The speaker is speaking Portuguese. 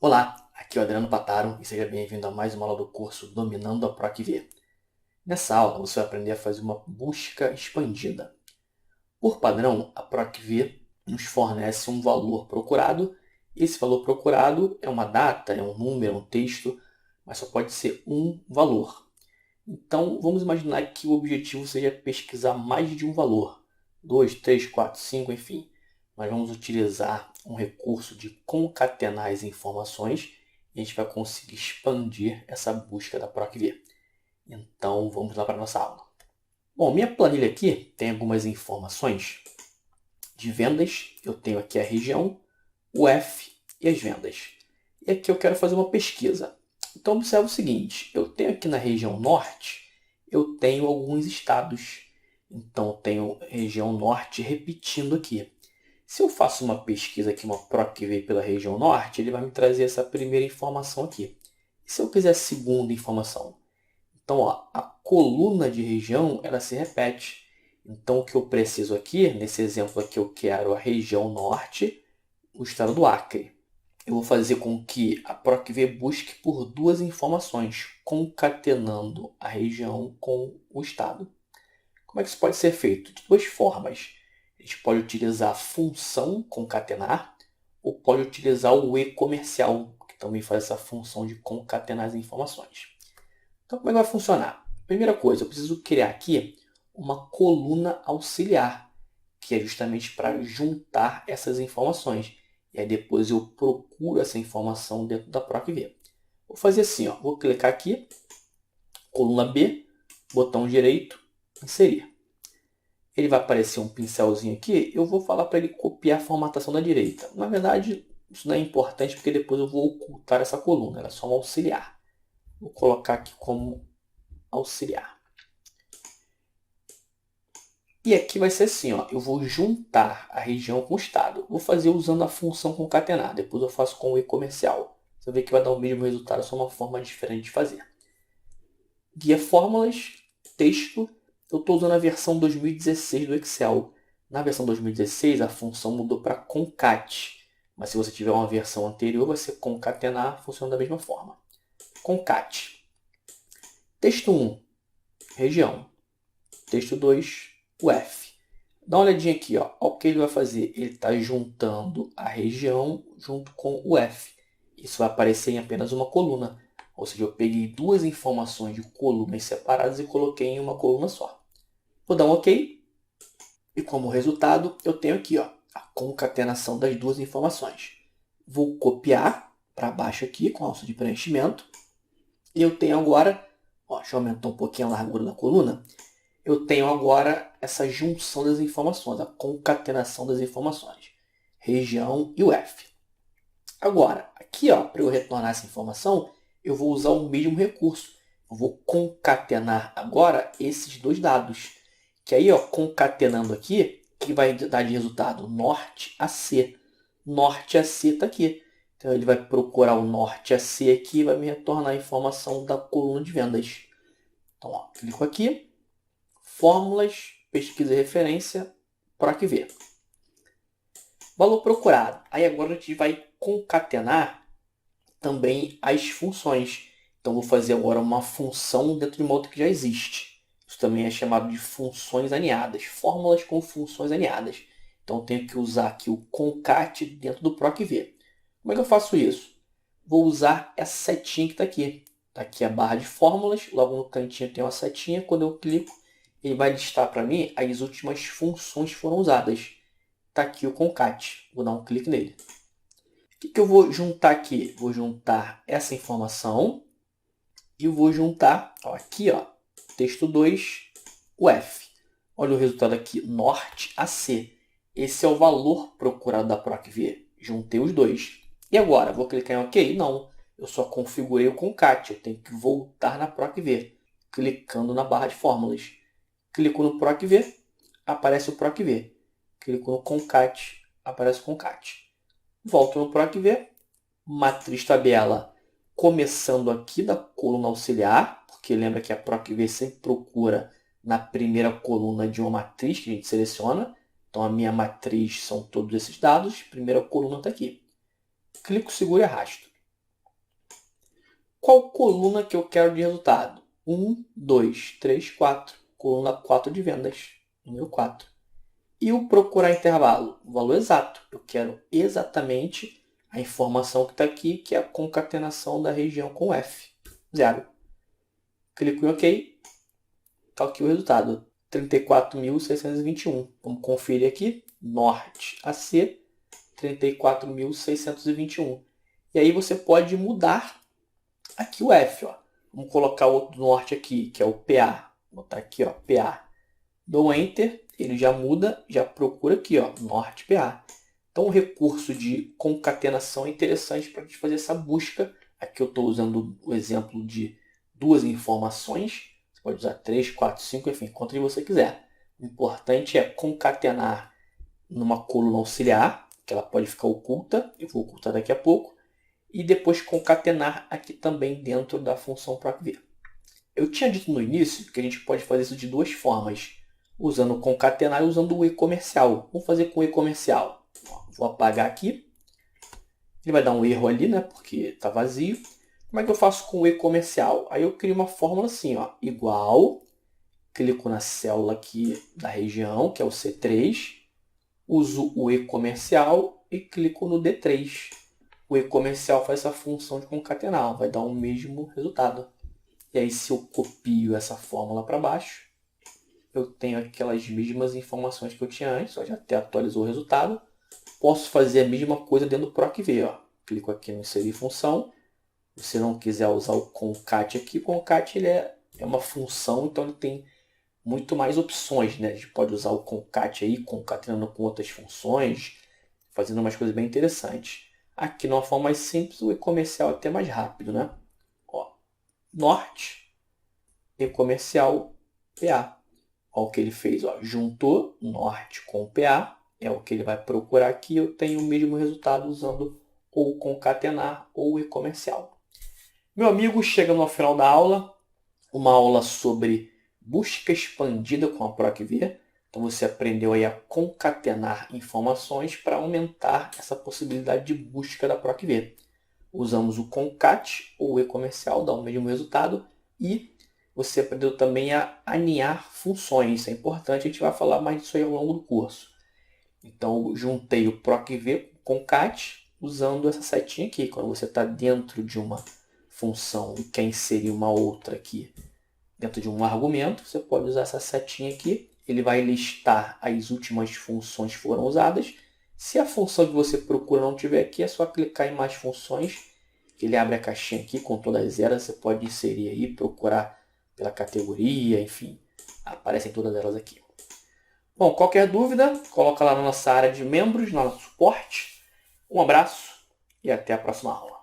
Olá, aqui é o Adriano Pataro e seja bem-vindo a mais uma aula do curso Dominando a PROC-V. Nessa aula você vai aprender a fazer uma busca expandida. Por padrão, a PROC-V nos fornece um valor procurado. Esse valor procurado é uma data, é um número, é um texto, mas só pode ser um valor. Então vamos imaginar que o objetivo seja pesquisar mais de um valor, 2, 3, 4, 5, enfim. Nós vamos utilizar um recurso de concatenar as informações e a gente vai conseguir expandir essa busca da PROC-V. Então vamos lá para a nossa aula. Bom, minha planilha aqui tem algumas informações de vendas. Eu tenho aqui a região, o F e as vendas. E aqui eu quero fazer uma pesquisa. Então observe o seguinte, eu tenho aqui na região norte, eu tenho alguns estados. Então eu tenho região norte repetindo aqui. Se eu faço uma pesquisa aqui, uma PROC-V pela região norte, ele vai me trazer essa primeira informação aqui. E se eu quiser a segunda informação? Então, ó, a coluna de região, ela se repete. Então, o que eu preciso aqui, nesse exemplo aqui, eu quero a região norte, o estado do Acre. Eu vou fazer com que a PROC-V busque por duas informações, concatenando a região com o estado. Como é que isso pode ser feito? De duas formas. A gente pode utilizar a função concatenar ou pode utilizar o e-comercial, que também faz essa função de concatenar as informações. Então, como é que vai funcionar? Primeira coisa, eu preciso criar aqui uma coluna auxiliar, que é justamente para juntar essas informações. E aí depois eu procuro essa informação dentro da PROC-V. Vou fazer assim, ó, vou clicar aqui, coluna B, botão direito, inserir. Ele vai aparecer um pincelzinho aqui, eu vou falar para ele copiar a formatação da direita. Na verdade, isso não é importante porque depois eu vou ocultar essa coluna, ela é só um auxiliar. Vou colocar aqui como auxiliar. E aqui vai ser assim, ó, eu vou juntar a região com o estado. Vou fazer usando a função concatenar, depois eu faço com o e-comercial. Você vê que vai dar o mesmo resultado, é só uma forma diferente de fazer. Guia fórmulas, texto, eu estou usando a versão 2016 do Excel. Na versão 2016 a função mudou para concat, mas se você tiver uma versão anterior vai ser concatenar, funciona da mesma forma. Concat. Texto 1, região. Texto 2, o F. Dá uma olhadinha aqui, ó. Olha o que ele vai fazer. Ele está juntando a região junto com o F. Isso vai aparecer em apenas uma coluna. Ou seja, eu peguei duas informações de colunas separadas e coloquei em uma coluna só. Vou dar um OK. E como resultado, eu tenho aqui, ó, a concatenação das duas informações. Vou copiar para baixo aqui com a alça de preenchimento. E eu tenho agora, ó, deixa eu aumentar um pouquinho a largura da coluna. Eu tenho agora essa junção das informações, a concatenação das informações. Região e o F. Agora, aqui, para eu retornar essa informação, eu vou usar o mesmo recurso. Eu vou concatenar agora esses dois dados. Que aí, concatenando aqui, que vai dar de resultado norte a C. Norte a C está aqui. Então, ele vai procurar o norte a C aqui e vai me retornar a informação da coluna de vendas. Então, clico aqui. Fórmulas, pesquisa e referência, PROC-V. Valor procurado. Aí agora a gente vai concatenar também as funções. Então vou fazer agora uma função dentro de uma outra que já existe. Isso também é chamado de funções aninhadas. Fórmulas com funções aninhadas. Então eu tenho que usar aqui o concat dentro do PROC-V. Como é que eu faço isso? Vou usar essa setinha que está aqui. Está aqui a barra de fórmulas. Logo no cantinho tem uma setinha. Quando eu clico, ele vai listar para mim as últimas funções que foram usadas. Está aqui o concat. Vou dar um clique nele. O que eu vou juntar aqui? Vou juntar essa informação e vou juntar aqui, texto 2, o F. Olha o resultado aqui, norte a C. Esse é o valor procurado da PROC-V. Juntei os dois. E agora, vou clicar em OK? Não, eu só configurei o concat. Eu tenho que voltar na PROC-V, clicando na barra de fórmulas. Clico no PROC-V, aparece o PROC-V. Clico no concat, aparece o concat. Volto no PROC-V, matriz tabela, começando aqui da coluna auxiliar, porque lembra que a PROC-V sempre procura na primeira coluna de uma matriz que a gente seleciona. Então a minha matriz são todos esses dados, primeira coluna está aqui. Clico, seguro e arrasto. qual coluna que eu quero de resultado? 1, 2, 3, 4. Coluna 4 de vendas, número 4. E o procurar intervalo? O valor exato. Eu quero exatamente a informação que está aqui, que é a concatenação da região com F. 0. Clico em OK. Está aqui o resultado. 34.621. Vamos conferir aqui. Norte AC, 34.621. E aí você pode mudar aqui o F. Ó. Vamos colocar o outro norte aqui, que é o PA. Vou botar aqui, ó, PA. Dou Enter, ele já muda, já procura aqui, ó, norte PA. Então o recurso de concatenação é interessante para a gente fazer essa busca. Aqui eu estou usando o exemplo de 2 informações. Você pode usar 3, 4, 5, enfim, quanto você quiser. O importante é concatenar numa coluna auxiliar, que ela pode ficar oculta, eu vou ocultar daqui a pouco, e depois concatenar aqui também dentro da função PROC-V. Eu tinha dito no início que a gente pode fazer isso de 2 formas, usando concatenar e usando o e-comercial. Vamos fazer com o e-comercial. Vou apagar aqui. Ele vai dar um erro ali, né? Porque está vazio. Como é que eu faço com o e-comercial? Aí eu crio uma fórmula assim, ó, igual, clico na célula aqui da região, que é o C3, uso o e-comercial e clico no D3. O e-comercial faz essa função de concatenar, vai dar o mesmo resultado. E aí se eu copio essa fórmula para baixo, eu tenho aquelas mesmas informações que eu tinha antes, ó, já até atualizou o resultado. Posso fazer a mesma coisa dentro do PROC-V. Ó. Clico aqui no inserir função. Se você não quiser usar o concat aqui, o concat ele é uma função, então ele tem muito mais opções. Né? A gente pode usar o concat aí, concatenando com outras funções, fazendo umas coisas bem interessantes. Aqui, numa forma mais simples, o e-comercial é até mais rápido. Né? Ó, norte, e-comercial, PA. Olha o que ele fez, ó, juntou norte com PA, é o que ele vai procurar aqui. Eu tenho o mesmo resultado usando ou concatenar ou e-comercial. Meu amigo, chegando ao final da aula, uma aula sobre busca expandida com a PROC-V. Então você aprendeu aí a concatenar informações para aumentar essa possibilidade de busca da PROC-V. Usamos o concat ou o e-comercial, dá o mesmo resultado, e você aprendeu também a aninhar funções. Isso é importante, a gente vai falar mais disso aí ao longo do curso. Então, juntei o PROC-V com concat usando essa setinha aqui. Quando você está dentro de uma função e quer inserir uma outra aqui dentro de um argumento, você pode usar essa setinha aqui. Ele vai listar as últimas funções que foram usadas. Se a função que você procura não tiver aqui, é só clicar em mais funções. Ele abre a caixinha aqui com todas elas. Você pode inserir aí, procurar pela categoria, enfim, aparecem todas elas aqui. Bom, qualquer dúvida, coloca lá na nossa área de membros, no nosso suporte. Um abraço e até a próxima aula.